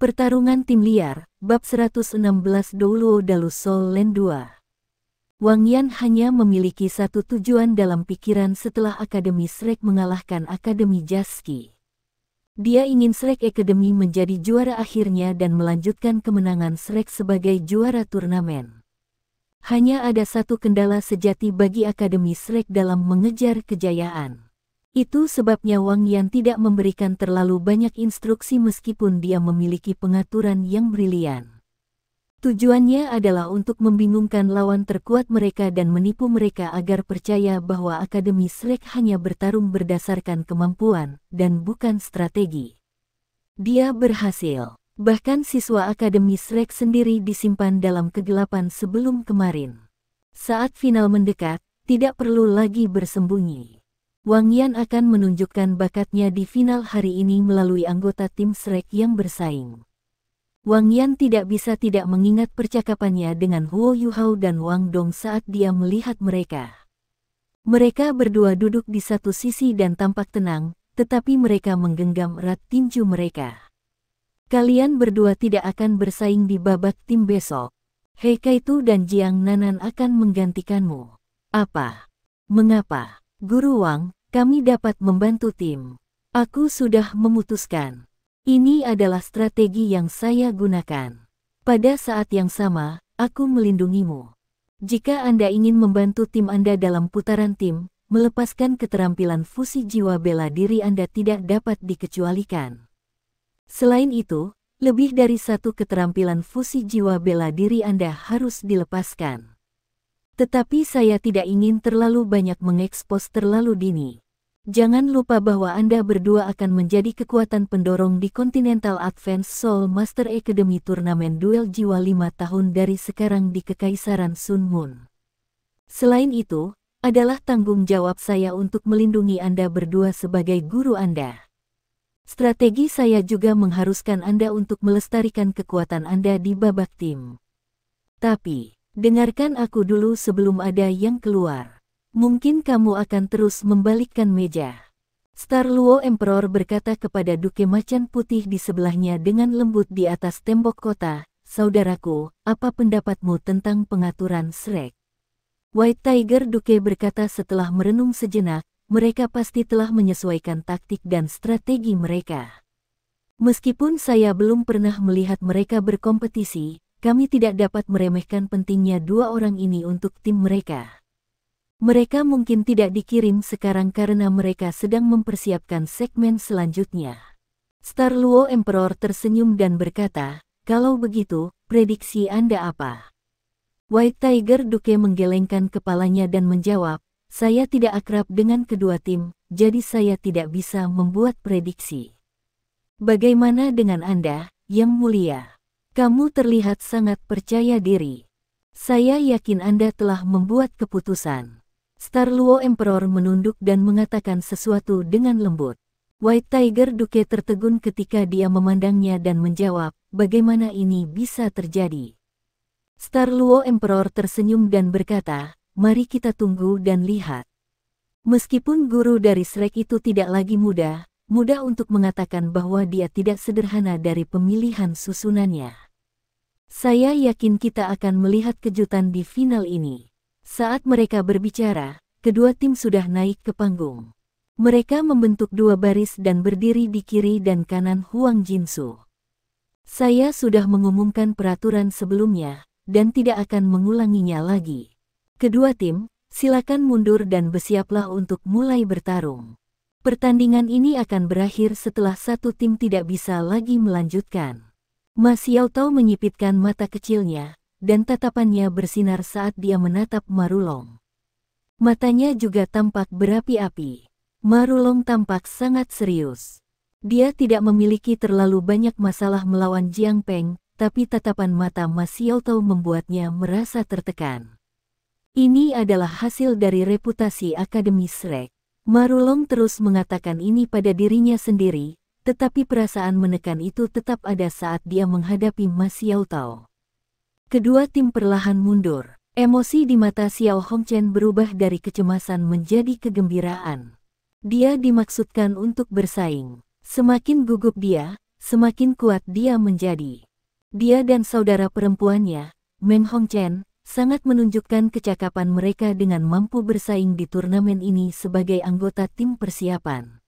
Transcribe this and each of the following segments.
Pertarungan Tim Liar, Bab 116 Doulo Dalu Soul Land 2. Wang Yan hanya memiliki satu tujuan dalam pikiran setelah Akademi Shrek mengalahkan Akademi Jaski. Dia ingin Shrek Academy menjadi juara akhirnya dan melanjutkan kemenangan Shrek sebagai juara turnamen. Hanya ada satu kendala sejati bagi Akademi Shrek dalam mengejar kejayaan. Itu sebabnya Wang Yan tidak memberikan terlalu banyak instruksi meskipun dia memiliki pengaturan yang brilian. Tujuannya adalah untuk membingungkan lawan terkuat mereka dan menipu mereka agar percaya bahwa Akademi Shrek hanya bertarung berdasarkan kemampuan dan bukan strategi. Dia berhasil. Bahkan siswa Akademi Shrek sendiri disimpan dalam kegelapan sebelum kemarin. Saat final mendekat, tidak perlu lagi bersembunyi. Wang Yan akan menunjukkan bakatnya di final hari ini melalui anggota tim Shrek yang bersaing. Wang Yan tidak bisa tidak mengingat percakapannya dengan Huo Yuhao dan Wang Dong saat dia melihat mereka. Mereka berdua duduk di satu sisi dan tampak tenang, tetapi mereka menggenggam erat tinju mereka. Kalian berdua tidak akan bersaing di babak tim besok. He Kaitu dan Jiang Nanan akan menggantikanmu. Apa? Mengapa? Guru Wang, kami dapat membantu tim. Aku sudah memutuskan. Ini adalah strategi yang saya gunakan. Pada saat yang sama, aku melindungimu. Jika Anda ingin membantu tim Anda dalam putaran tim, melepaskan keterampilan fusi jiwa bela diri Anda tidak dapat dikecualikan. Selain itu, lebih dari satu keterampilan fusi jiwa bela diri Anda harus dilepaskan. Tetapi saya tidak ingin terlalu banyak mengekspos terlalu dini. Jangan lupa bahwa Anda berdua akan menjadi kekuatan pendorong di Continental Advanced Soul Master Academy Turnamen Duel Jiwa 5 tahun dari sekarang di Kekaisaran Sun Moon. Selain itu, adalah tanggung jawab saya untuk melindungi Anda berdua sebagai guru Anda. Strategi saya juga mengharuskan Anda untuk melestarikan kekuatan Anda di babak tim. Tapi, dengarkan aku dulu sebelum ada yang keluar. Mungkin kamu akan terus membalikkan meja. Star Luo Emperor berkata kepada Duke Macan Putih di sebelahnya dengan lembut di atas tembok kota, "Saudaraku, apa pendapatmu tentang pengaturan Shrek?" White Tiger Duke berkata setelah merenung sejenak, mereka pasti telah menyesuaikan taktik dan strategi mereka. Meskipun saya belum pernah melihat mereka berkompetisi, kami tidak dapat meremehkan pentingnya dua orang ini untuk tim mereka. Mereka mungkin tidak dikirim sekarang karena mereka sedang mempersiapkan segmen selanjutnya. Star Luo Emperor tersenyum dan berkata, "Kalau begitu, prediksi Anda apa?" White Tiger Duke menggelengkan kepalanya dan menjawab, "Saya tidak akrab dengan kedua tim, jadi saya tidak bisa membuat prediksi." "Bagaimana dengan Anda, Yang Mulia? Kamu terlihat sangat percaya diri. Saya yakin Anda telah membuat keputusan." Star Luo Emperor menunduk dan mengatakan sesuatu dengan lembut. White Tiger Duke tertegun ketika dia memandangnya dan menjawab, "Bagaimana ini bisa terjadi?" Star Luo Emperor tersenyum dan berkata, "Mari kita tunggu dan lihat." Meskipun guru dari Shrek itu tidak lagi mudah untuk mengatakan bahwa dia tidak sederhana dari pemilihan susunannya. Saya yakin kita akan melihat kejutan di final ini. Saat mereka berbicara, kedua tim sudah naik ke panggung. Mereka membentuk dua baris dan berdiri di kiri dan kanan Huang Jinsu. Saya sudah mengumumkan peraturan sebelumnya, dan tidak akan mengulanginya lagi. Kedua tim, silakan mundur dan bersiaplah untuk mulai bertarung. Pertandingan ini akan berakhir setelah satu tim tidak bisa lagi melanjutkan. Ma Xiaotao menyipitkan mata kecilnya, dan tatapannya bersinar saat dia menatap Marulong. Matanya juga tampak berapi-api. Marulong tampak sangat serius. Dia tidak memiliki terlalu banyak masalah melawan Jiang Peng, tapi tatapan mata Ma Xiaotao membuatnya merasa tertekan. Ini adalah hasil dari reputasi Akademi Shrek. Marulong terus mengatakan ini pada dirinya sendiri, tetapi perasaan menekan itu tetap ada saat dia menghadapi Ma Xiaotao. Kedua tim perlahan mundur. Emosi di mata Xiao Hongchen berubah dari kecemasan menjadi kegembiraan. Dia dimaksudkan untuk bersaing. Semakin gugup dia, semakin kuat dia menjadi. Dia dan saudara perempuannya, Meng Hongchen, sangat menunjukkan kecakapan mereka dengan mampu bersaing di turnamen ini sebagai anggota tim persiapan.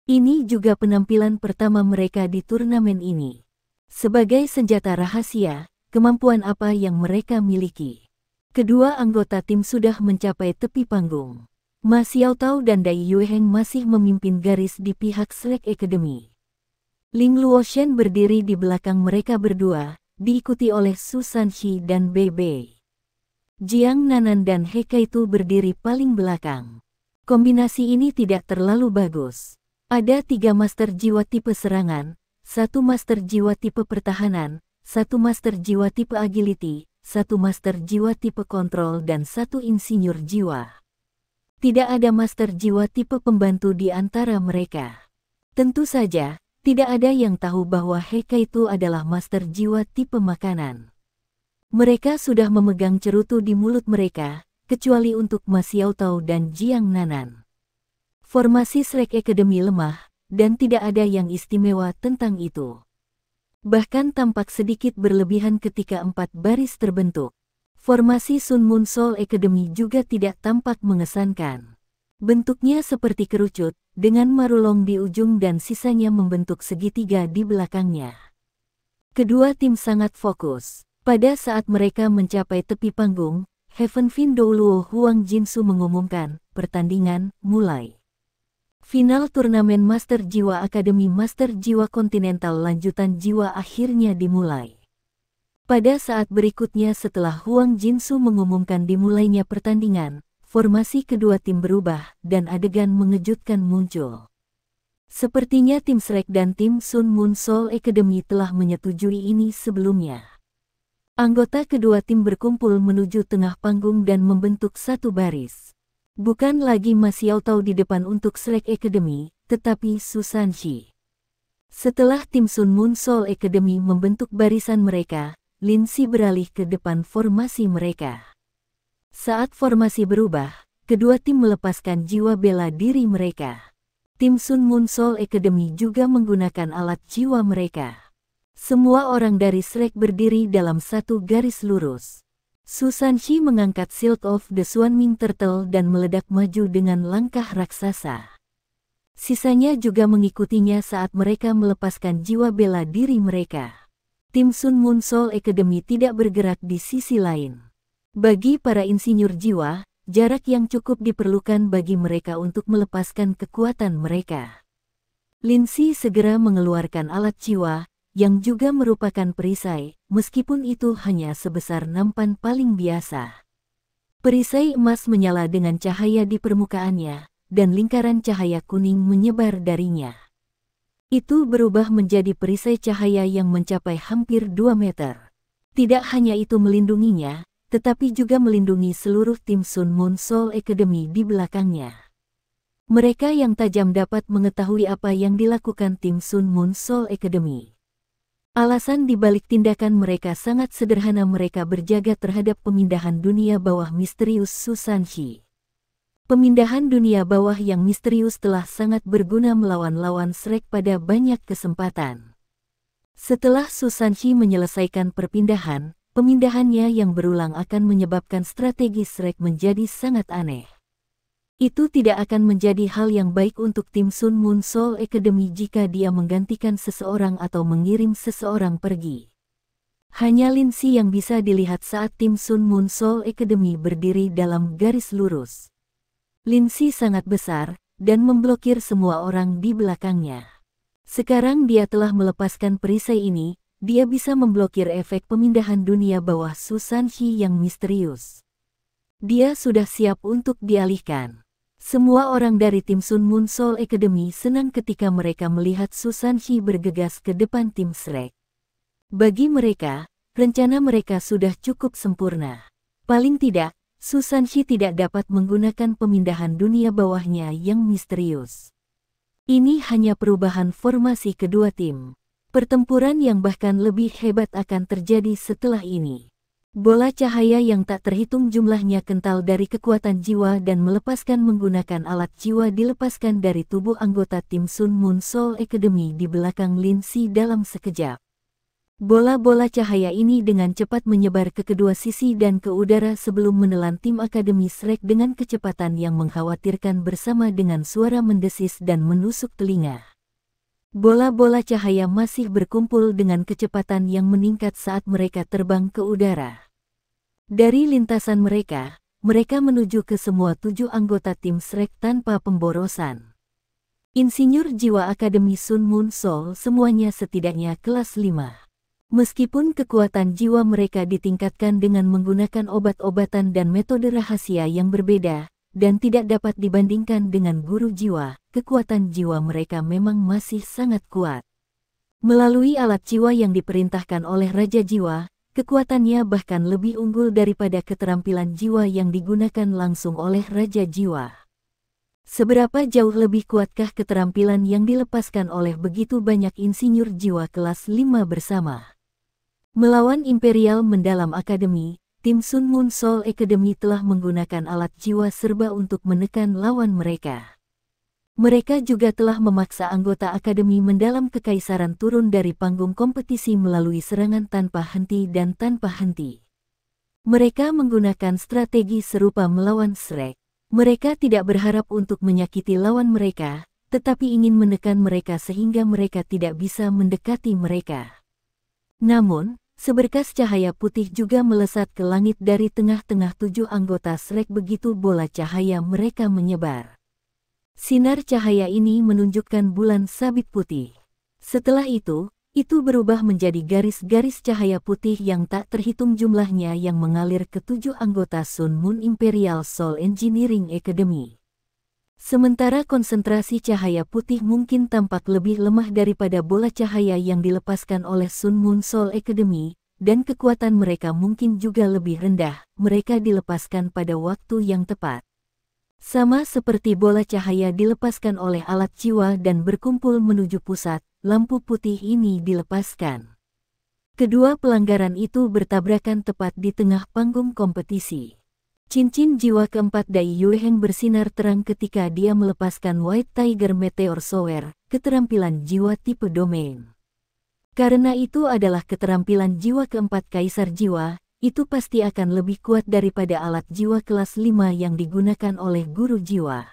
Ini juga penampilan pertama mereka di turnamen ini. Sebagai senjata rahasia, kemampuan apa yang mereka miliki? Kedua anggota tim sudah mencapai tepi panggung. Ma Xiaotao dan Dai Yuheng masih memimpin garis di pihak Shrek Academy. Ling Luoshen berdiri di belakang mereka berdua, diikuti oleh Su Sanxi dan Bei Bei. Jiang Nanan dan He Kaitu berdiri paling belakang. Kombinasi ini tidak terlalu bagus. Ada 3 master jiwa tipe serangan, 1 master jiwa tipe pertahanan, 1 master jiwa tipe agility, 1 master jiwa tipe kontrol dan 1 insinyur jiwa. Tidak ada master jiwa tipe pembantu di antara mereka. Tentu saja, tidak ada yang tahu bahwa He Kaitu adalah master jiwa tipe makanan. Mereka sudah memegang cerutu di mulut mereka, kecuali untuk Ma Xiaotao dan Jiang Nanan. Formasi Shrek Academy lemah, dan tidak ada yang istimewa tentang itu. Bahkan tampak sedikit berlebihan ketika 4 baris terbentuk. Formasi Sun Moon Soul Academy juga tidak tampak mengesankan. Bentuknya seperti kerucut, dengan marulong di ujung dan sisanya membentuk segitiga di belakangnya. Kedua tim sangat fokus. Pada saat mereka mencapai tepi panggung, Heaven Fin Douluo Huang Jinsu mengumumkan, pertandingan mulai. Final turnamen Master Jiwa Akademi Master Jiwa Kontinental lanjutan jiwa akhirnya dimulai. Pada saat berikutnya setelah Huang Jinsu mengumumkan dimulainya pertandingan, formasi kedua tim berubah dan adegan mengejutkan muncul. Sepertinya tim Shrek dan tim Sun Moon Soul Academy telah menyetujui ini sebelumnya. Anggota kedua tim berkumpul menuju tengah panggung dan membentuk satu baris. Bukan lagi Ma Xiaotao di depan untuk Shrek Academy, tetapi Su Sanxi. Setelah tim Sun Moon Soul Academy membentuk barisan mereka, Lin Si beralih ke depan formasi mereka. Saat formasi berubah, kedua tim melepaskan jiwa bela diri mereka. Tim Sun Moon Soul Academy juga menggunakan alat jiwa mereka. Semua orang dari Shrek berdiri dalam satu garis lurus. Su Sanxi mengangkat Shield of the Swanming Turtle dan meledak maju dengan langkah raksasa. Sisanya juga mengikutinya saat mereka melepaskan jiwa bela diri mereka. Tim Sun Moon Soul Academy tidak bergerak di sisi lain. Bagi para insinyur jiwa, jarak yang cukup diperlukan bagi mereka untuk melepaskan kekuatan mereka. Lin Si segera mengeluarkan alat jiwa, yang juga merupakan perisai, meskipun itu hanya sebesar nampan paling biasa. Perisai emas menyala dengan cahaya di permukaannya, dan lingkaran cahaya kuning menyebar darinya. Itu berubah menjadi perisai cahaya yang mencapai hampir 2 meter. Tidak hanya itu melindunginya, tetapi juga melindungi seluruh tim Sun Moon Soul Academy di belakangnya. Mereka yang tajam dapat mengetahui apa yang dilakukan tim Sun Moon Soul Academy. Alasan dibalik tindakan mereka sangat sederhana, mereka berjaga terhadap pemindahan dunia bawah misterius Su Sanxi. Pemindahan dunia bawah yang misterius telah sangat berguna melawan lawan Shrek pada banyak kesempatan. Setelah Su Sanxi menyelesaikan pemindahannya yang berulang akan menyebabkan strategi Shrek menjadi sangat aneh. Itu tidak akan menjadi hal yang baik untuk tim Sun Moon Soul Academy jika dia menggantikan seseorang atau mengirim seseorang pergi. Hanya Lin Si yang bisa dilihat saat tim Sun Moon Soul Academy berdiri dalam garis lurus. Lin Si sangat besar, dan memblokir semua orang di belakangnya. Sekarang dia telah melepaskan perisai ini, dia bisa memblokir efek pemindahan dunia bawah Su Sanxi yang misterius. Dia sudah siap untuk dialihkan. Semua orang dari tim Sun Moon Soul Academy senang ketika mereka melihat Su Sanxi bergegas ke depan tim Shrek. Bagi mereka, rencana mereka sudah cukup sempurna. Paling tidak, Su Sanxi tidak dapat menggunakan pemindahan dunia bawahnya yang misterius. Ini hanya perubahan formasi kedua tim. Pertempuran yang bahkan lebih hebat akan terjadi setelah ini. Bola cahaya yang tak terhitung jumlahnya kental dari kekuatan jiwa dan melepaskan menggunakan alat jiwa dilepaskan dari tubuh anggota tim Sun Moon Soul Academy di belakang Lin Si dalam sekejap. Bola-bola cahaya ini dengan cepat menyebar ke kedua sisi dan ke udara sebelum menelan tim Akademi Shrek dengan kecepatan yang mengkhawatirkan bersama dengan suara mendesis dan menusuk telinga. Bola-bola cahaya masih berkumpul dengan kecepatan yang meningkat saat mereka terbang ke udara. Dari lintasan mereka menuju ke semua 7 anggota tim Shrek tanpa pemborosan. Insinyur jiwa Akademi Sun Moon Soul semuanya setidaknya kelas 5. Meskipun kekuatan jiwa mereka ditingkatkan dengan menggunakan obat-obatan dan metode rahasia yang berbeda, dan tidak dapat dibandingkan dengan guru jiwa, kekuatan jiwa mereka memang masih sangat kuat. Melalui alat jiwa yang diperintahkan oleh Raja Jiwa, kekuatannya bahkan lebih unggul daripada keterampilan jiwa yang digunakan langsung oleh Raja Jiwa. Seberapa jauh lebih kuatkah keterampilan yang dilepaskan oleh begitu banyak insinyur jiwa kelas 5 bersama? Melawan Imperial Mendalam Academy, tim Sun Moon Soul Academy telah menggunakan alat jiwa serba untuk menekan lawan mereka. Mereka juga telah memaksa anggota Akademi Mendalam Kekaisaran turun dari panggung kompetisi melalui serangan tanpa henti dan tanpa henti. Mereka menggunakan strategi serupa melawan Shrek. Mereka tidak berharap untuk menyakiti lawan mereka, tetapi ingin menekan mereka sehingga mereka tidak bisa mendekati mereka. Namun, seberkas cahaya putih juga melesat ke langit dari tengah-tengah 7 anggota Shrek begitu bola cahaya mereka menyebar. Sinar cahaya ini menunjukkan bulan sabit putih. Setelah itu berubah menjadi garis-garis cahaya putih yang tak terhitung jumlahnya yang mengalir ke 7 anggota Sun Moon Imperial Soul Engineering Academy. Sementara konsentrasi cahaya putih mungkin tampak lebih lemah daripada bola cahaya yang dilepaskan oleh Sun Moon Soul Academy, dan kekuatan mereka mungkin juga lebih rendah, mereka dilepaskan pada waktu yang tepat. Sama seperti bola cahaya dilepaskan oleh alat jiwa dan berkumpul menuju pusat, lampu putih ini dilepaskan. Kedua pelanggaran itu bertabrakan tepat di tengah panggung kompetisi. Cincin jiwa keempat Dai Yueheng bersinar terang ketika dia melepaskan White Tiger Meteor Shower, keterampilan jiwa tipe domain. Karena itu adalah keterampilan jiwa keempat Kaisar Jiwa, itu pasti akan lebih kuat daripada alat jiwa kelas 5 yang digunakan oleh guru jiwa.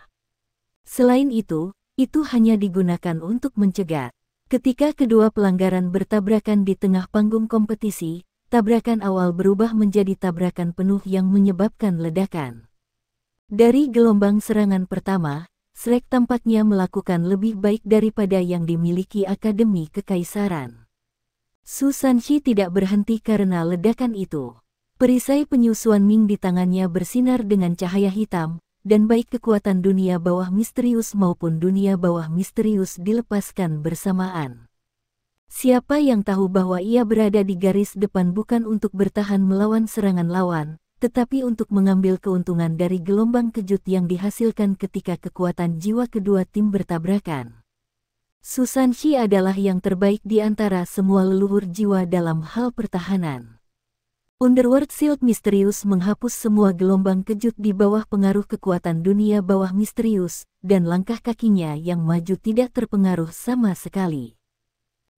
Selain itu hanya digunakan untuk mencegat. Ketika kedua pelanggaran bertabrakan di tengah panggung kompetisi, tabrakan awal berubah menjadi tabrakan penuh yang menyebabkan ledakan. Dari gelombang serangan pertama, Shrek tampaknya melakukan lebih baik daripada yang dimiliki Akademi Kekaisaran. Su Sanxi tidak berhenti karena ledakan itu. Perisai penyusuan Ming di tangannya bersinar dengan cahaya hitam, dan baik kekuatan dunia bawah misterius maupun dunia bawah misterius dilepaskan bersamaan. Siapa yang tahu bahwa ia berada di garis depan bukan untuk bertahan melawan serangan lawan, tetapi untuk mengambil keuntungan dari gelombang kejut yang dihasilkan ketika kekuatan jiwa kedua tim bertabrakan. Su Sanxi adalah yang terbaik di antara semua leluhur jiwa dalam hal pertahanan. Underworld Shield misterius menghapus semua gelombang kejut di bawah pengaruh kekuatan dunia bawah misterius, dan langkah kakinya yang maju tidak terpengaruh sama sekali.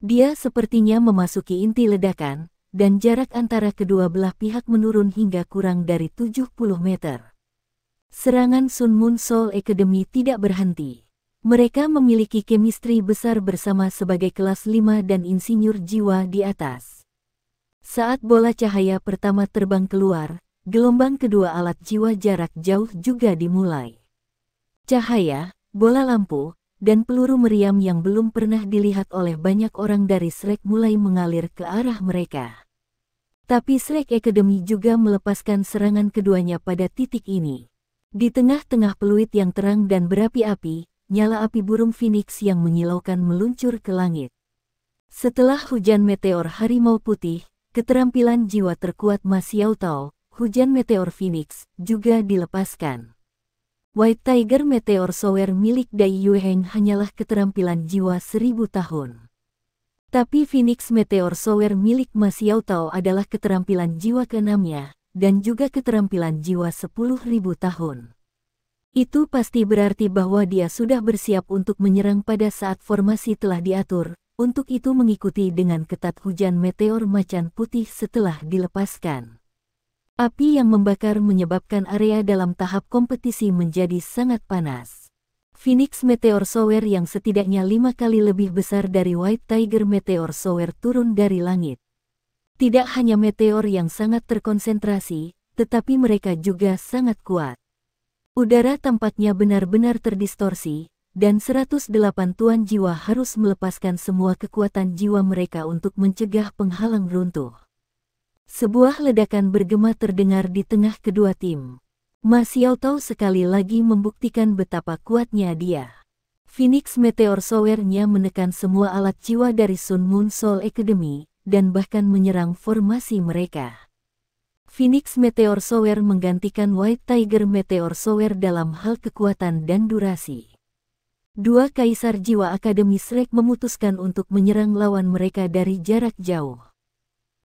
Dia sepertinya memasuki inti ledakan, dan jarak antara kedua belah pihak menurun hingga kurang dari 70 meter. Serangan Sun Moon Soul Academy tidak berhenti. Mereka memiliki chemistry besar bersama sebagai kelas 5 dan insinyur jiwa di atas. Saat bola cahaya pertama terbang keluar, gelombang kedua alat jiwa jarak jauh juga dimulai. Cahaya, bola lampu, dan peluru meriam yang belum pernah dilihat oleh banyak orang dari Shrek mulai mengalir ke arah mereka. Tapi Shrek Academy juga melepaskan serangan keduanya pada titik ini. Di tengah-tengah peluit yang terang dan berapi-api, nyala api burung Phoenix yang menyilaukan meluncur ke langit. Setelah hujan meteor harimau putih, keterampilan jiwa terkuat Ma Xiao Tao, hujan meteor Phoenix, juga dilepaskan. White Tiger Meteor Shower milik Dai Yueheng hanyalah keterampilan jiwa 1000 tahun. Tapi Phoenix Meteor Shower milik Ma Xiaotao adalah keterampilan jiwa keenamnya, dan juga keterampilan jiwa 10.000 tahun. Itu pasti berarti bahwa dia sudah bersiap untuk menyerang pada saat formasi telah diatur, untuk itu mengikuti dengan ketat hujan meteor macan putih setelah dilepaskan. Api yang membakar menyebabkan area dalam tahap kompetisi menjadi sangat panas. Phoenix Meteor Shower yang setidaknya 5 kali lebih besar dari White Tiger Meteor Shower turun dari langit. Tidak hanya meteor yang sangat terkonsentrasi, tetapi mereka juga sangat kuat. Udara tampaknya benar-benar terdistorsi, dan 108 tuan jiwa harus melepaskan semua kekuatan jiwa mereka untuk mencegah penghalang runtuh. Sebuah ledakan bergema terdengar di tengah kedua tim. Ma Xiaotao sekali lagi membuktikan betapa kuatnya dia. Phoenix Meteor Shower-nya menekan semua alat jiwa dari Sun Moon Soul Academy, dan bahkan menyerang formasi mereka. Phoenix Meteor Shower menggantikan White Tiger Meteor Shower dalam hal kekuatan dan durasi. Dua kaisar jiwa Akademi Shrek memutuskan untuk menyerang lawan mereka dari jarak jauh.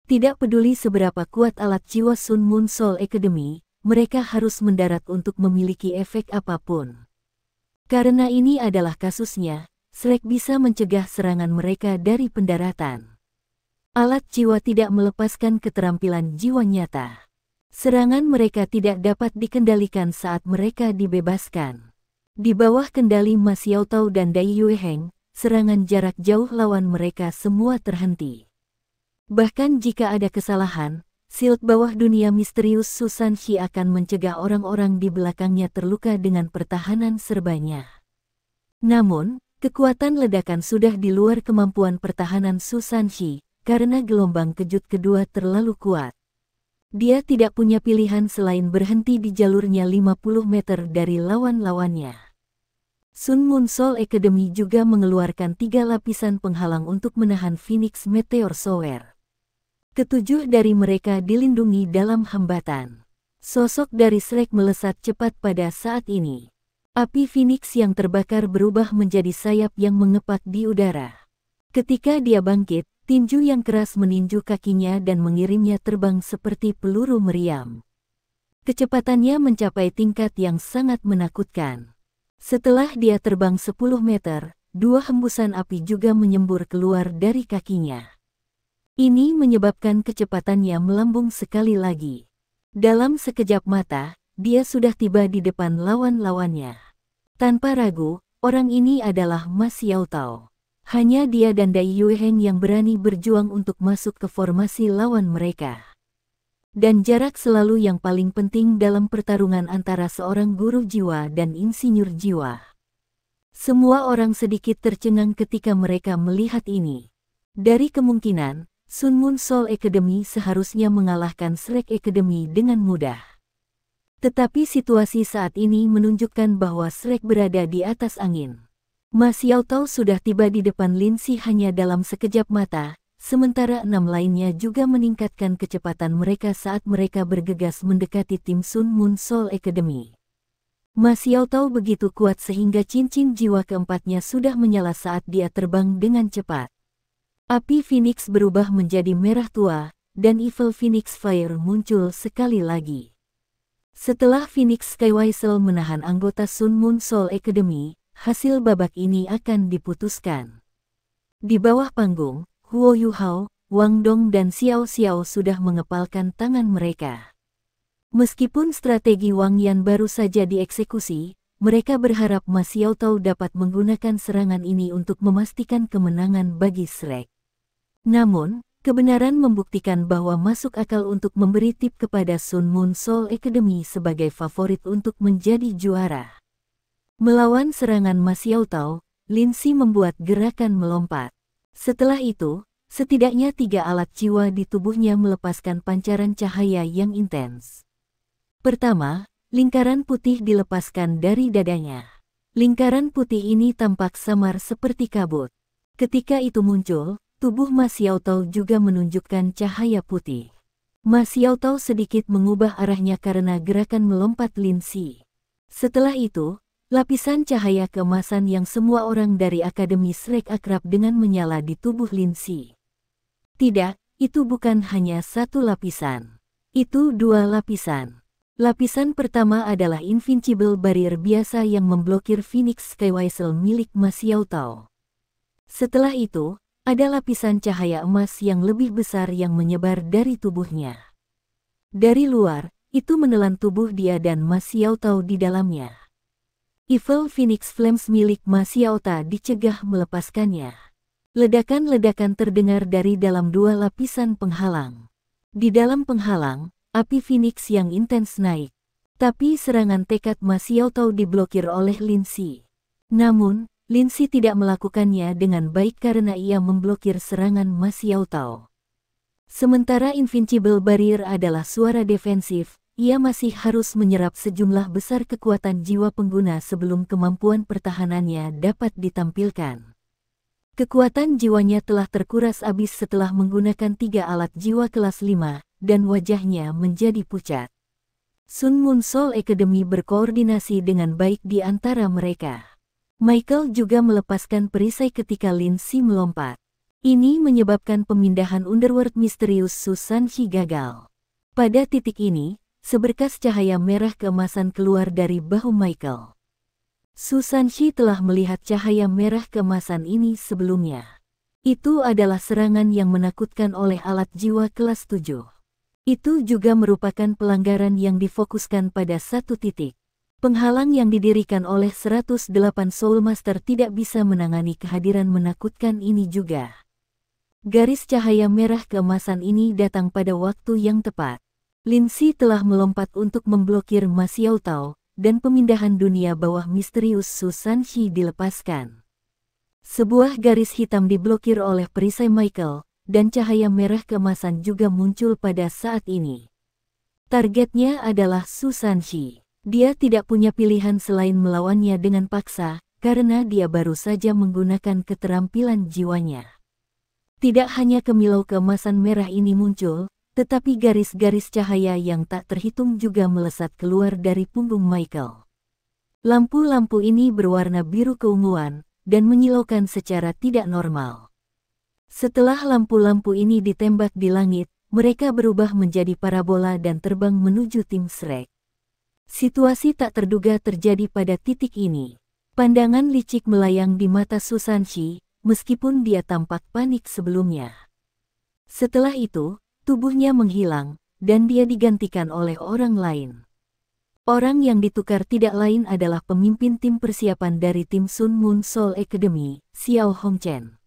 Tidak peduli seberapa kuat alat jiwa Sun Moon Soul Academy, mereka harus mendarat untuk memiliki efek apapun. Karena ini adalah kasusnya, Shrek bisa mencegah serangan mereka dari pendaratan. Alat jiwa tidak melepaskan keterampilan jiwa nyata. Serangan mereka tidak dapat dikendalikan saat mereka dibebaskan. Di bawah kendali Ma Xiaotao dan Dai Yueheng, serangan jarak jauh lawan mereka semua terhenti. Bahkan jika ada kesalahan, Shield bawah dunia misterius Susan Shi akan mencegah orang-orang di belakangnya terluka dengan pertahanan serbanya. Namun, kekuatan ledakan sudah di luar kemampuan pertahanan Susan Shi, karena gelombang kejut kedua terlalu kuat. Dia tidak punya pilihan selain berhenti di jalurnya 50 meter dari lawan-lawannya. Sun Moon Soul Academy juga mengeluarkan 3 lapisan penghalang untuk menahan Phoenix Meteor Shower. Ketujuh dari mereka dilindungi dalam hambatan. Sosok dari Shrek melesat cepat pada saat ini. Api Phoenix yang terbakar berubah menjadi sayap yang mengepak di udara. Ketika dia bangkit, tinju yang keras meninju kakinya dan mengirimnya terbang seperti peluru meriam. Kecepatannya mencapai tingkat yang sangat menakutkan. Setelah dia terbang 10 meter, 2 hembusan api juga menyembur keluar dari kakinya. Ini menyebabkan kecepatannya melambung sekali lagi. Dalam sekejap mata, dia sudah tiba di depan lawan-lawannya. Tanpa ragu, orang ini adalah Ma Xiaotao. Hanya dia dan Dai Yueheng yang berani berjuang untuk masuk ke formasi lawan mereka. Dan jarak selalu yang paling penting dalam pertarungan antara seorang guru jiwa dan insinyur jiwa. Semua orang sedikit tercengang ketika mereka melihat ini. Dari kemungkinan, Sun Moon Soul Academy seharusnya mengalahkan Shrek Academy dengan mudah. Tetapi situasi saat ini menunjukkan bahwa Shrek berada di atas angin. Ma Xiaotao sudah tiba di depan Lin Si hanya dalam sekejap mata, sementara 6 lainnya juga meningkatkan kecepatan mereka saat mereka bergegas mendekati tim Sun Moon Soul Academy. Ma Xiaotao begitu kuat sehingga cincin jiwa keempatnya sudah menyala saat dia terbang dengan cepat. Api Phoenix berubah menjadi merah tua, dan Evil Phoenix Fire muncul sekali lagi. Setelah Phoenix Skywhistle menahan anggota Sun Moon Soul Academy, hasil babak ini akan diputuskan. Di bawah panggung, Huo Yuhao, Wang Dong dan Xiao Xiao sudah mengepalkan tangan mereka. Meskipun strategi Wang Yan baru saja dieksekusi, mereka berharap Ma Xiaotao dapat menggunakan serangan ini untuk memastikan kemenangan bagi Shrek. Namun, kebenaran membuktikan bahwa masuk akal untuk memberi tip kepada Sun Moon Soul Academy sebagai favorit untuk menjadi juara. Melawan serangan Ma Xiaotao, Lin Si membuat gerakan melompat. Setelah itu, setidaknya 3 alat jiwa di tubuhnya melepaskan pancaran cahaya yang intens. Pertama, lingkaran putih dilepaskan dari dadanya. Lingkaran putih ini tampak samar seperti kabut. Ketika itu muncul, tubuh Ma Xiaotao juga menunjukkan cahaya putih. Ma Xiaotao sedikit mengubah arahnya karena gerakan melompat Lin Si. Setelah itu, Lapisan cahaya keemasan yang semua orang dari Akademi Shrek akrab dengan menyala di tubuh Lindsay. Tidak, itu bukan hanya satu lapisan. Itu dua lapisan. Lapisan pertama adalah Invincible Barrier biasa yang memblokir Phoenix Skywhistle milik Ma Xiaotao. Setelah itu, ada lapisan cahaya emas yang lebih besar yang menyebar dari tubuhnya. Dari luar, itu menelan tubuh dia dan Ma Xiaotao di dalamnya. Evil Phoenix Flames milik Ma Xiaotao dicegah melepaskannya. Ledakan-ledakan terdengar dari dalam dua lapisan penghalang. Di dalam penghalang, api Phoenix yang intens naik. Tapi serangan tekad Ma Xiaotao diblokir oleh Lindsay. Namun, Lindsay tidak melakukannya dengan baik karena ia memblokir serangan Ma Xiaotao. Sementara Invincible Barrier adalah suara defensif, ia masih harus menyerap sejumlah besar kekuatan jiwa pengguna sebelum kemampuan pertahanannya dapat ditampilkan. Kekuatan jiwanya telah terkuras habis setelah menggunakan 3 alat jiwa kelas 5, dan wajahnya menjadi pucat. Sun Moon Soul Academy berkoordinasi dengan baik di antara mereka. Michael juga melepaskan perisai ketika Lindsay melompat. Ini menyebabkan pemindahan Underworld misterius Su Sanxi gagal. Pada titik ini, seberkas cahaya merah keemasan keluar dari bahu Michael. Su Sanxi telah melihat cahaya merah keemasan ini sebelumnya. Itu adalah serangan yang menakutkan oleh alat jiwa kelas 7. Itu juga merupakan pelanggaran yang difokuskan pada satu titik. Penghalang yang didirikan oleh 108 Soul Master tidak bisa menangani kehadiran menakutkan ini juga. Garis cahaya merah keemasan ini datang pada waktu yang tepat. Lindsay telah melompat untuk memblokir Ma Xiaotao, dan pemindahan dunia bawah misterius Su Sanxi dilepaskan. Sebuah garis hitam diblokir oleh perisai Michael, dan cahaya merah keemasan juga muncul pada saat ini. Targetnya adalah Su Sanxi. Dia tidak punya pilihan selain melawannya dengan paksa, karena dia baru saja menggunakan keterampilan jiwanya. Tidak hanya kemilau keemasan merah ini muncul, tetapi garis-garis cahaya yang tak terhitung juga melesat keluar dari punggung Michael. Lampu-lampu ini berwarna biru keunguan, dan menyilaukan secara tidak normal. Setelah lampu-lampu ini ditembak di langit, mereka berubah menjadi parabola dan terbang menuju tim Shrek. Situasi tak terduga terjadi pada titik ini. Pandangan licik melayang di mata Su Sanxi, meskipun dia tampak panik sebelumnya. Setelah itu, tubuhnya menghilang, dan dia digantikan oleh orang lain. Orang yang ditukar tidak lain adalah pemimpin tim persiapan dari tim Sun Moon Soul Academy, Xiao Hongchen.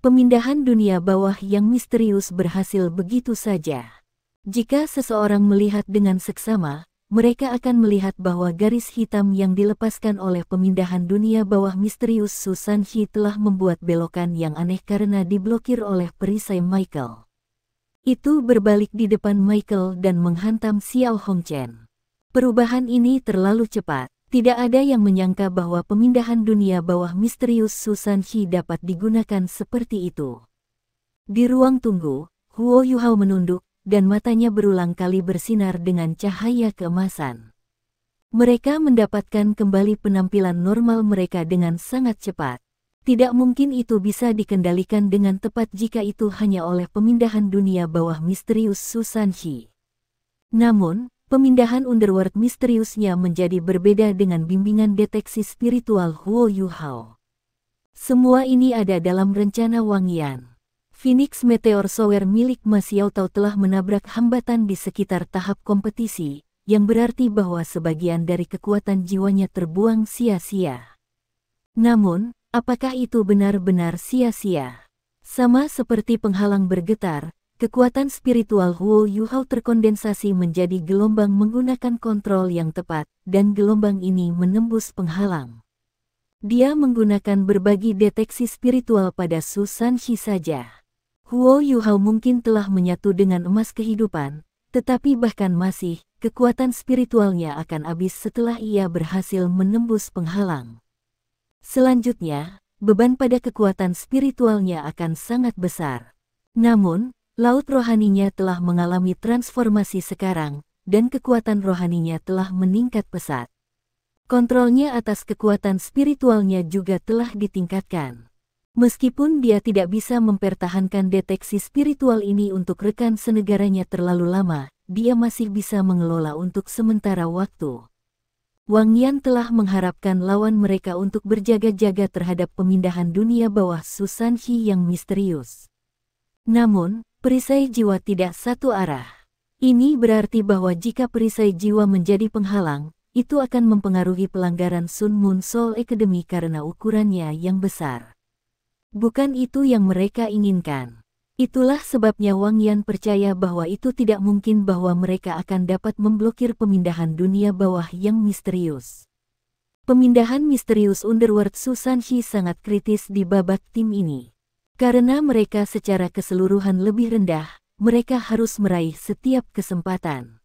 Pemindahan dunia bawah yang misterius berhasil begitu saja. Jika seseorang melihat dengan seksama, mereka akan melihat bahwa garis hitam yang dilepaskan oleh pemindahan dunia bawah misterius Su Sanxi telah membuat belokan yang aneh karena diblokir oleh perisai Michael. Itu berbalik di depan Michael dan menghantam Xiao Hongchen. Perubahan ini terlalu cepat. Tidak ada yang menyangka bahwa pemindahan dunia bawah misterius Su Sanxi dapat digunakan seperti itu. Di ruang tunggu, Huo Yuhao menunduk, dan matanya berulang kali bersinar dengan cahaya keemasan. Mereka mendapatkan kembali penampilan normal mereka dengan sangat cepat. Tidak mungkin itu bisa dikendalikan dengan tepat jika itu hanya oleh pemindahan dunia bawah misterius Su Sanxi. Namun, pemindahan Underworld misteriusnya menjadi berbeda dengan bimbingan deteksi spiritual Huo Yuhao. Semua ini ada dalam rencana Wang Yan. Phoenix Meteor Shower milik Ma Xiaotao telah menabrak hambatan di sekitar tahap kompetisi, yang berarti bahwa sebagian dari kekuatan jiwanya terbuang sia-sia. Namun, apakah itu benar-benar sia-sia? Sama seperti penghalang bergetar, kekuatan spiritual Huo Yuhao terkondensasi menjadi gelombang menggunakan kontrol yang tepat, dan gelombang ini menembus penghalang. Dia menggunakan berbagi deteksi spiritual pada Su Sanxi saja. Huo Yuhao mungkin telah menyatu dengan emas kehidupan, tetapi bahkan masih, kekuatan spiritualnya akan habis setelah ia berhasil menembus penghalang. Selanjutnya, beban pada kekuatan spiritualnya akan sangat besar. Namun, laut rohaninya telah mengalami transformasi sekarang, dan kekuatan rohaninya telah meningkat pesat. Kontrolnya atas kekuatan spiritualnya juga telah ditingkatkan. Meskipun dia tidak bisa mempertahankan deteksi spiritual ini untuk rekan senegaranya terlalu lama, dia masih bisa mengelola untuk sementara waktu. Wang Yan telah mengharapkan lawan mereka untuk berjaga-jaga terhadap pemindahan dunia bawah Susanshi yang misterius. Namun, perisai jiwa tidak satu arah. Ini berarti bahwa jika perisai jiwa menjadi penghalang, itu akan mempengaruhi pelanggaran Sun Moon Soul Academy karena ukurannya yang besar. Bukan itu yang mereka inginkan. Itulah sebabnya Wang Yan percaya bahwa itu tidak mungkin bahwa mereka akan dapat memblokir pemindahan dunia bawah yang misterius. Pemindahan misterius Underworld Susanshi sangat kritis di babak tim ini. Karena mereka secara keseluruhan lebih rendah, mereka harus meraih setiap kesempatan.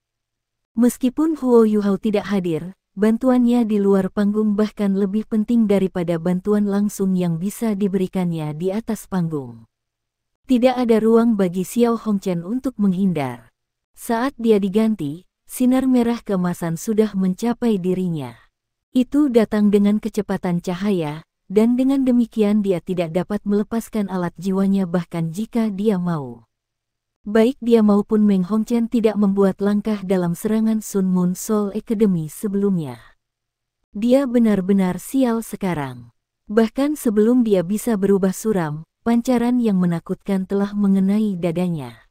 Meskipun Huo Yuhao tidak hadir, bantuannya di luar panggung bahkan lebih penting daripada bantuan langsung yang bisa diberikannya di atas panggung. Tidak ada ruang bagi Xiao Hongchen untuk menghindar. Saat dia diganti, sinar merah keemasan sudah mencapai dirinya. Itu datang dengan kecepatan cahaya, dan dengan demikian dia tidak dapat melepaskan alat jiwanya bahkan jika dia mau. Baik dia maupun Meng Hongchen tidak membuat langkah dalam serangan Sun Moon Soul Academy sebelumnya. Dia benar-benar sial sekarang. Bahkan sebelum dia bisa berubah suram, pancaran yang menakutkan telah mengenai dadanya.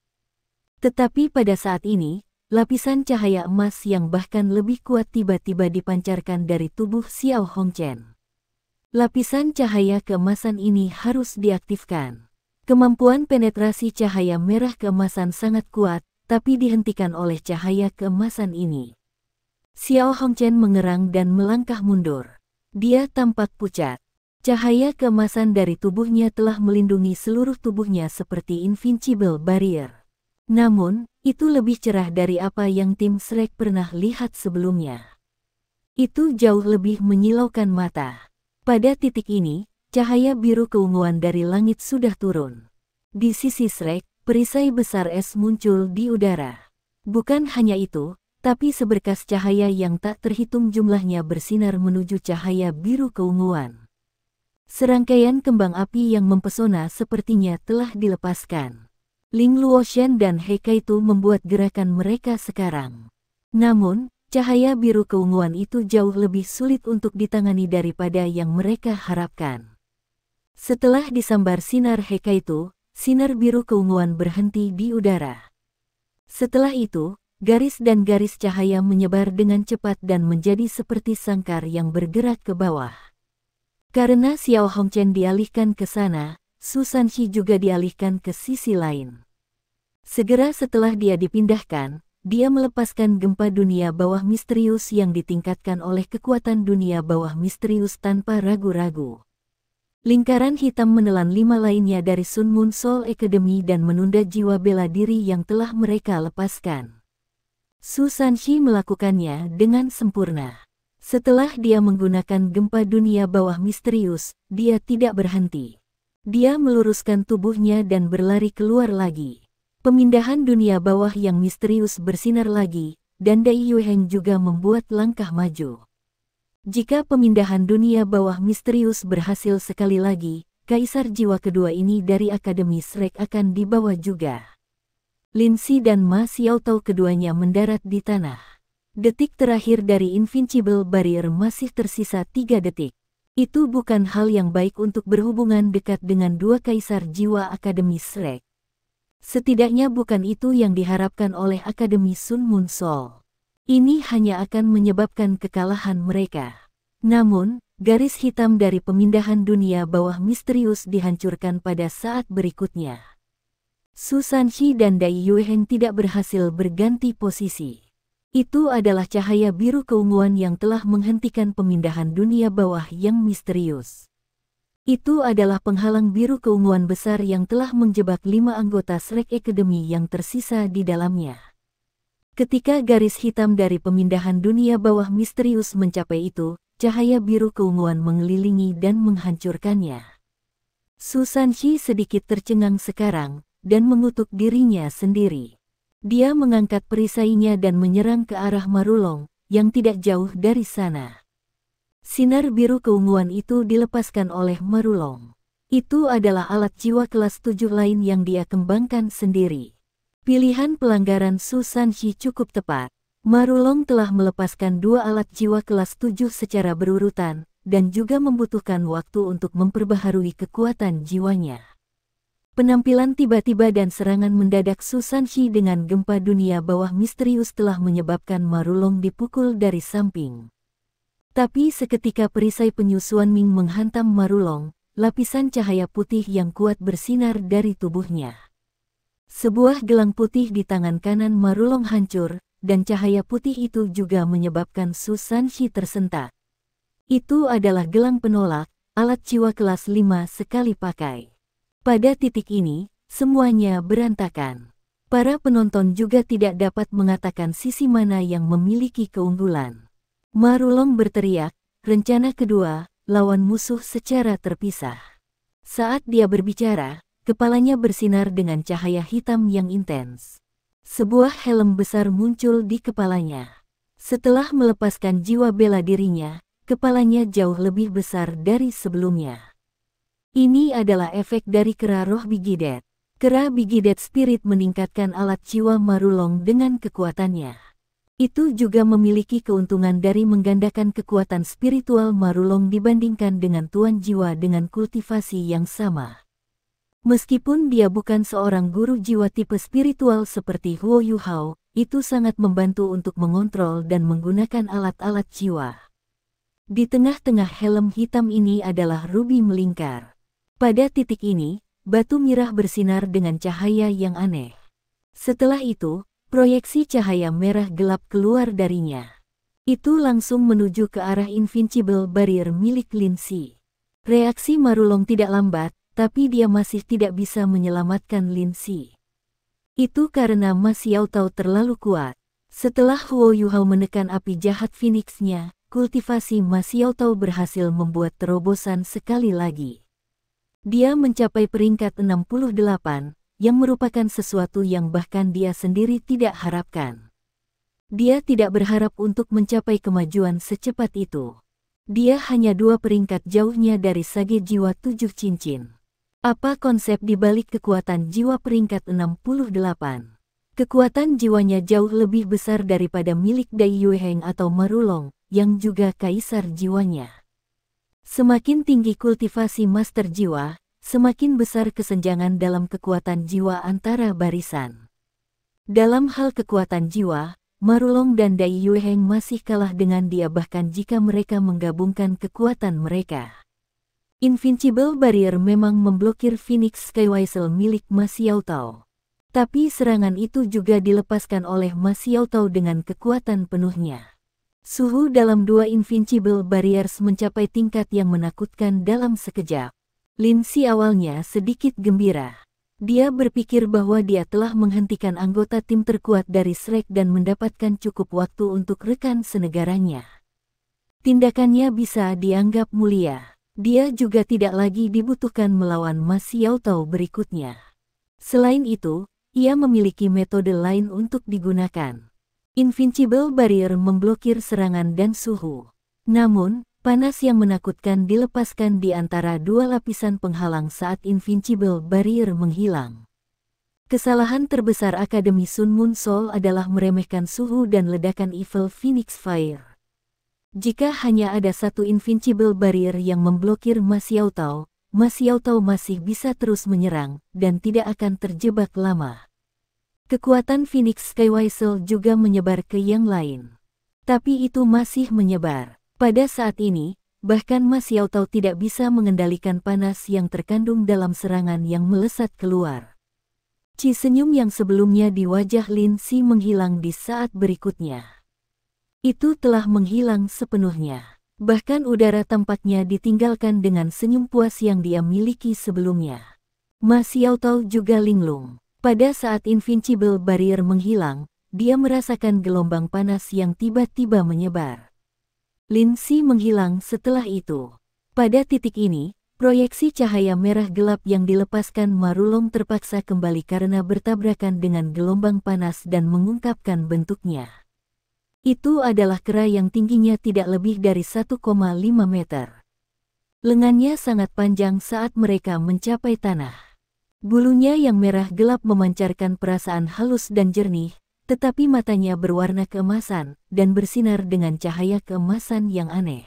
Tetapi pada saat ini, lapisan cahaya emas yang bahkan lebih kuat tiba-tiba dipancarkan dari tubuh Xiao Hongchen. Lapisan cahaya keemasan ini harus diaktifkan. Kemampuan penetrasi cahaya merah keemasan sangat kuat, tapi dihentikan oleh cahaya keemasan ini. Xiao Hongchen mengerang dan melangkah mundur. Dia tampak pucat. Cahaya keemasan dari tubuhnya telah melindungi seluruh tubuhnya seperti invincible barrier. Namun, itu lebih cerah dari apa yang tim Shrek pernah lihat sebelumnya. Itu jauh lebih menyilaukan mata. Pada titik ini, cahaya biru keunguan dari langit sudah turun. Di sisi Shrek, perisai besar es muncul di udara. Bukan hanya itu, tapi seberkas cahaya yang tak terhitung jumlahnya bersinar menuju cahaya biru keunguan. Serangkaian kembang api yang mempesona sepertinya telah dilepaskan. Ling Luoshan dan He Kaitu membuat gerakan mereka sekarang. Namun, cahaya biru keunguan itu jauh lebih sulit untuk ditangani daripada yang mereka harapkan. Setelah disambar sinar He Kaitu, sinar biru keunguan berhenti di udara. Setelah itu, garis dan garis cahaya menyebar dengan cepat dan menjadi seperti sangkar yang bergerak ke bawah. Karena Xiao Hongchen dialihkan ke sana, Susanshi juga dialihkan ke sisi lain. Segera setelah dia dipindahkan, dia melepaskan gempa dunia bawah misterius yang ditingkatkan oleh kekuatan dunia bawah misterius tanpa ragu-ragu. Lingkaran hitam menelan 5 lainnya dari Sun Moon Soul Academy dan menunda jiwa bela diri yang telah mereka lepaskan. Susanshi melakukannya dengan sempurna. Setelah dia menggunakan gempa dunia bawah misterius, dia tidak berhenti. Dia meluruskan tubuhnya dan berlari keluar lagi. Pemindahan dunia bawah yang misterius bersinar lagi, dan Dai Yuheng juga membuat langkah maju. Jika pemindahan dunia bawah misterius berhasil sekali lagi, kaisar jiwa kedua ini dari Akademi Shrek akan dibawa juga. Lin Si dan Ma Xiaotao keduanya mendarat di tanah. Detik terakhir dari Invincible Barrier masih tersisa 3 detik. Itu bukan hal yang baik untuk berhubungan dekat dengan dua kaisar jiwa Akademi Shrek. Setidaknya bukan itu yang diharapkan oleh Akademi Sun Moon Soul. Ini hanya akan menyebabkan kekalahan mereka. Namun, garis hitam dari pemindahan dunia bawah misterius dihancurkan pada saat berikutnya. Susanshi dan Dai Yuheng tidak berhasil berganti posisi. Itu adalah cahaya biru keunguan yang telah menghentikan pemindahan dunia bawah yang misterius. Itu adalah penghalang biru keunguan besar yang telah menjebak 5 anggota Shrek Academy yang tersisa di dalamnya. Ketika garis hitam dari pemindahan dunia bawah misterius mencapai itu, cahaya biru keunguan mengelilingi dan menghancurkannya. Susanshi sedikit tercengang sekarang, dan mengutuk dirinya sendiri. Dia mengangkat perisainya dan menyerang ke arah Marulong, yang tidak jauh dari sana. Sinar biru keunguan itu dilepaskan oleh Marulong. Itu adalah alat jiwa kelas 7 lain yang dia kembangkan sendiri. Pilihan pelanggaran Su Sanxi cukup tepat. Marulong telah melepaskan 2 alat jiwa kelas 7 secara berurutan, dan juga membutuhkan waktu untuk memperbaharui kekuatan jiwanya. Penampilan tiba-tiba dan serangan mendadak Su Sanxi dengan gempa dunia bawah misterius telah menyebabkan Marulong dipukul dari samping. Tapi seketika perisai penyusuan Ming menghantam Marulong, lapisan cahaya putih yang kuat bersinar dari tubuhnya. Sebuah gelang putih di tangan kanan Marulong hancur, dan cahaya putih itu juga menyebabkan Su Sanxi tersentak. Itu adalah gelang penolak, alat jiwa kelas 5 sekali pakai. Pada titik ini, semuanya berantakan. Para penonton juga tidak dapat mengatakan sisi mana yang memiliki keunggulan. Marulong berteriak, rencana kedua, lawan musuh secara terpisah. Saat dia berbicara, kepalanya bersinar dengan cahaya hitam yang intens. Sebuah helm besar muncul di kepalanya. Setelah melepaskan jiwa bela dirinya, kepalanya jauh lebih besar dari sebelumnya. Ini adalah efek dari kera roh Bigidet. Kera Bigidet Spirit meningkatkan alat jiwa Marulong dengan kekuatannya. Itu juga memiliki keuntungan dari menggandakan kekuatan spiritual Marulong dibandingkan dengan tuan jiwa dengan kultivasi yang sama. Meskipun dia bukan seorang guru jiwa tipe spiritual seperti Huo Yuhao, itu sangat membantu untuk mengontrol dan menggunakan alat-alat jiwa. Di tengah-tengah helm hitam ini adalah rubi melingkar. Pada titik ini, batu mirah bersinar dengan cahaya yang aneh. Setelah itu, proyeksi cahaya merah gelap keluar darinya. Itu langsung menuju ke arah Invincible Barrier milik Lin Si. Reaksi Marulong tidak lambat, tapi dia masih tidak bisa menyelamatkan Lin Si. Itu karena Ma Xiaotao terlalu kuat. Setelah Huo Yuhao menekan api jahat Phoenix-nya, kultivasi Ma Xiaotao berhasil membuat terobosan sekali lagi. Dia mencapai peringkat 68, yang merupakan sesuatu yang bahkan dia sendiri tidak harapkan. Dia tidak berharap untuk mencapai kemajuan secepat itu. Dia hanya 2 peringkat jauhnya dari sage jiwa 7 cincin. Apa konsep di balik kekuatan jiwa peringkat 68? Kekuatan jiwanya jauh lebih besar daripada milik Dai Yueheng atau Marulong, yang juga kaisar jiwanya. Semakin tinggi kultivasi master jiwa, semakin besar kesenjangan dalam kekuatan jiwa antara barisan. Dalam hal kekuatan jiwa, Marulong dan Dai Yueheng masih kalah dengan dia bahkan jika mereka menggabungkan kekuatan mereka. Invincible Barrier memang memblokir Phoenix Skywhistle milik Ma Xiaotao. Tapi serangan itu juga dilepaskan oleh Ma Xiaotao dengan kekuatan penuhnya. Suhu dalam 2 Invincible Barriers mencapai tingkat yang menakutkan dalam sekejap. Lin Si awalnya sedikit gembira. Dia berpikir bahwa dia telah menghentikan anggota tim terkuat dari Shrek dan mendapatkan cukup waktu untuk rekan senegaranya. Tindakannya bisa dianggap mulia. Dia juga tidak lagi dibutuhkan melawan Ma Xiaotao berikutnya. Selain itu, ia memiliki metode lain untuk digunakan. Invincible Barrier memblokir serangan dan suhu. Namun, panas yang menakutkan dilepaskan di antara 2 lapisan penghalang saat Invincible Barrier menghilang. Kesalahan terbesar Akademi Sun Moon Soul adalah meremehkan suhu dan ledakan Evil Phoenix Fire. Jika hanya ada 1 Invincible Barrier yang memblokir Ma Xiaotao masih bisa terus menyerang dan tidak akan terjebak lama. Kekuatan Phoenix Skywhistle juga menyebar ke yang lain. Tapi itu masih menyebar. Pada saat ini, bahkan Ma Xiaotao tidak bisa mengendalikan panas yang terkandung dalam serangan yang melesat keluar. Senyum yang sebelumnya di wajah Lin Si menghilang di saat berikutnya. Itu telah menghilang sepenuhnya. Bahkan udara tampaknya ditinggalkan dengan senyum puas yang dia miliki sebelumnya. Ma Xiaotao juga linglung. Pada saat Invincible Barrier menghilang, dia merasakan gelombang panas yang tiba-tiba menyebar. Lin Si menghilang setelah itu. Pada titik ini, proyeksi cahaya merah gelap yang dilepaskan Marulong terpaksa kembali karena bertabrakan dengan gelombang panas dan mengungkapkan bentuknya. Itu adalah kera yang tingginya tidak lebih dari 1,5 meter. Lengannya sangat panjang saat mereka mencapai tanah. Bulunya yang merah gelap memancarkan perasaan halus dan jernih, tetapi matanya berwarna keemasan dan bersinar dengan cahaya keemasan yang aneh.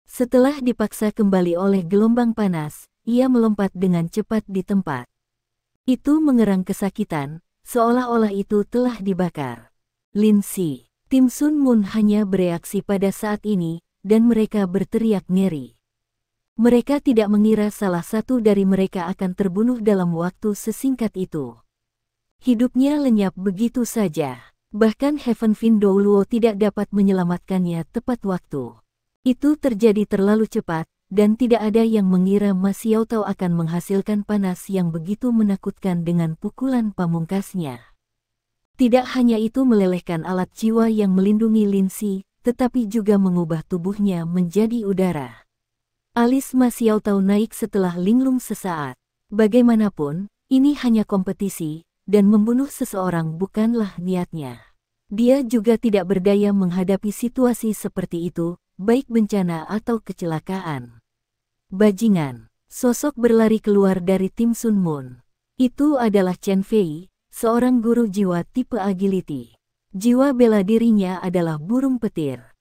Setelah dipaksa kembali oleh gelombang panas, ia melompat dengan cepat di tempat. Itu mengerang kesakitan, seolah-olah itu telah dibakar. Lindsay, tim Sun Moon hanya bereaksi pada saat ini, dan mereka berteriak ngeri. Mereka tidak mengira salah satu dari mereka akan terbunuh dalam waktu sesingkat itu. Hidupnya lenyap begitu saja. Bahkan Heaven Fin Douluo tidak dapat menyelamatkannya tepat waktu. Itu terjadi terlalu cepat, dan tidak ada yang mengira Ma Xiaotao akan menghasilkan panas yang begitu menakutkan dengan pukulan pamungkasnya. Tidak hanya itu melelehkan alat jiwa yang melindungi Lindsay, tetapi juga mengubah tubuhnya menjadi udara. Alis Ma Xiaotao naik setelah linglung sesaat. Bagaimanapun, ini hanya kompetisi, dan membunuh seseorang bukanlah niatnya. Dia juga tidak berdaya menghadapi situasi seperti itu, baik bencana atau kecelakaan. Bajingan, sosok berlari keluar dari tim Sun Moon. Itu adalah Chen Fei, seorang guru jiwa tipe agility. Jiwa bela dirinya adalah burung petir.